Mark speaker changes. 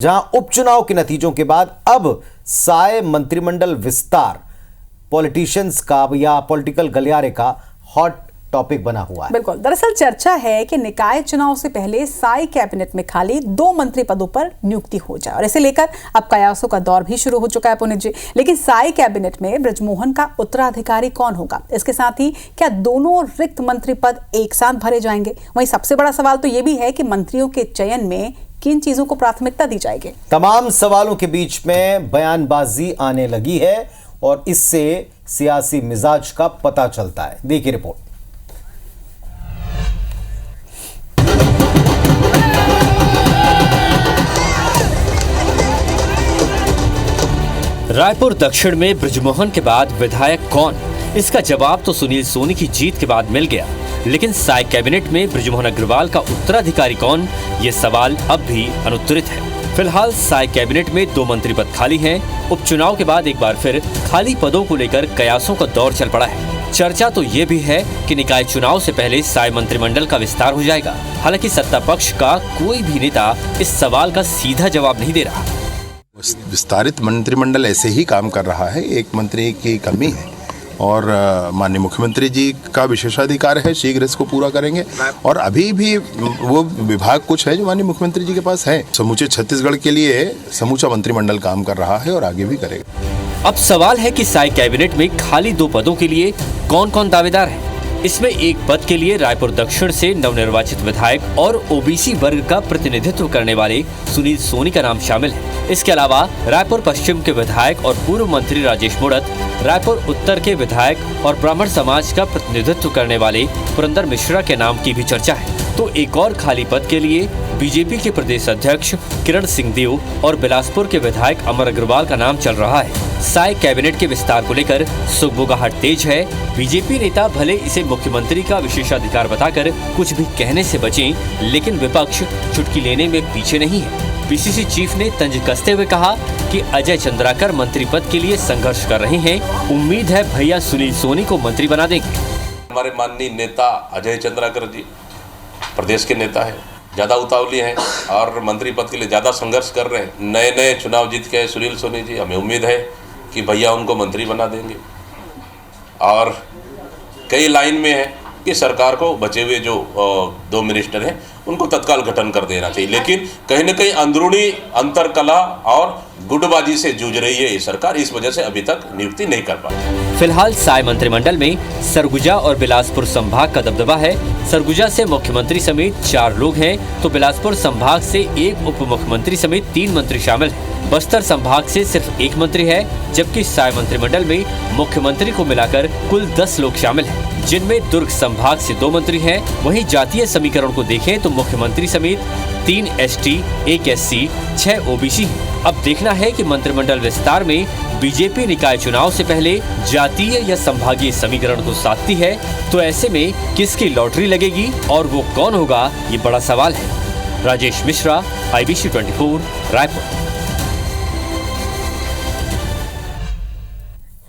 Speaker 1: जहां उपचुनाव के नतीजों के बाद अब साय मंत्रिमंडल विस्तार पॉलिटिशियंस का या पॉलिटिकल गलियारे का हॉट टॉपिक बना हुआ है।
Speaker 2: बिल्कुल, दरअसल चर्चा है कि निकाय चुनाव से पहले साय कैबिनेट में खाली 2 मंत्री पदों पर नियुक्ति हो जाए और इसे लेकर अब कयासों का दौर भी शुरू हो चुका है पुनीत जी। लेकिन साय कैबिनेट में बृजमोहन का उत्तराधिकारी कौन होगा? इसके साथ ही क्या दोनों रिक्त मंत्री पद एक साथ भरे जाएंगे? वहीं सबसे बड़ा सवाल तो यह भी है कि मंत्रियों के चयन में किन चीजों को प्राथमिकता दी जाएगी।
Speaker 1: तमाम सवालों के बीच में बयानबाजी आने लगी है और इससे सियासी मिजाज का पता चलता है। देखिए रिपोर्ट।
Speaker 3: रायपुर दक्षिण में बृजमोहन के बाद विधायक कौन? इसका जवाब तो सुनील सोनी की जीत के बाद मिल गया, लेकिन साय कैबिनेट में बृजमोहन अग्रवाल का उत्तराधिकारी कौन, ये सवाल अब भी अनुत्तरित है। फिलहाल साय कैबिनेट में 2 मंत्री पद खाली हैं। उपचुनाव के बाद एक बार फिर खाली पदों को लेकर कयासों का दौर चल पड़ा है। चर्चा तो ये भी है कि निकाय चुनाव से पहले साय मंत्रिमंडल का विस्तार हो जाएगा। हालांकि सत्ता पक्ष का कोई भी नेता इस सवाल का सीधा जवाब नहीं दे रहा।
Speaker 4: विस्तारित मंत्रिमंडल ऐसे ही काम कर रहा है, एक मंत्री की कमी है और माननीय मुख्यमंत्री जी का विशेषाधिकार है, शीघ्र इसको पूरा करेंगे। और अभी भी वो विभाग कुछ है जो माननीय मुख्यमंत्री जी के पास है। समूचे छत्तीसगढ़ के लिए समूचा मंत्रिमंडल काम कर रहा है और आगे भी करेगा।
Speaker 3: अब सवाल है कि साय कैबिनेट में खाली 2 पदों के लिए कौन कौन दावेदार है। इसमें एक पद के लिए रायपुर दक्षिण से नवनिर्वाचित विधायक और ओबीसी वर्ग का प्रतिनिधित्व करने वाले सुनील सोनी का नाम शामिल है। इसके अलावा रायपुर पश्चिम के विधायक और पूर्व मंत्री राजेश मूणत, रायपुर उत्तर के विधायक और ब्राह्मण समाज का प्रतिनिधित्व करने वाले पुरंदर मिश्रा के नाम की भी चर्चा है। तो एक और खाली पद के लिए बीजेपी के प्रदेश अध्यक्ष किरण सिंहदेव और बिलासपुर के विधायक अमर अग्रवाल का नाम चल रहा है। साय कैबिनेट के विस्तार को लेकर सुगबुगाहट तेज है। बीजेपी नेता भले इसे मुख्यमंत्री का विशेषाधिकार बताकर कुछ भी कहने से बचें, लेकिन विपक्ष चुटकी लेने में पीछे नहीं है। पीसीसी चीफ ने तंज कसते हुए कहा कि अजय चंद्राकर मंत्री पद के लिए संघर्ष कर रहे हैं। उम्मीद है भैया सुनील सोनी को मंत्री बना देंगे।
Speaker 5: हमारे माननीय नेता अजय चंद्राकर जी प्रदेश के नेता है, ज़्यादा उतावली हैं और मंत्री पद के लिए ज़्यादा संघर्ष कर रहे हैं। नए चुनाव जीत के सुनील सोनी जी, हमें उम्मीद है कि भैया उनको मंत्री बना देंगे। और कई लाइन में है कि सरकार को बचे हुए जो 2 मिनिस्टर हैं उनको तत्काल गठन कर देना चाहिए, लेकिन कहीं न कहीं अंदरूनी अंतरकला और गुटबाजी से जूझ रही है ये सरकार, इस वजह से अभी तक नियुक्ति नहीं कर पाई।
Speaker 3: फिलहाल साय मंत्रिमंडल में सरगुजा और बिलासपुर संभाग का दबदबा है। सरगुजा से मुख्यमंत्री समेत 4 लोग हैं, तो बिलासपुर संभाग से 1 उप मुख्यमंत्री समेत 3 मंत्री शामिल हैं। बस्तर संभाग से सिर्फ 1 मंत्री है, जबकि साय मंत्रिमंडल में मुख्यमंत्री को मिलाकर कुल 10 लोग शामिल हैं, जिनमें दुर्ग संभाग से 2 मंत्री हैं। वहीं जातीय समीकरण को देखें तो मुख्यमंत्री समेत 3 ST, 1 SC, 6 OBC हैं। अब देखना है कि मंत्रिमंडल विस्तार में बीजेपी निकाय चुनाव से पहले जातीय या संभागीय समीकरण को साधती है, तो ऐसे में किसकी लॉटरी लगेगी और वो कौन होगा, ये बड़ा सवाल है। राजेश मिश्रा, IBC 24, रायपुर।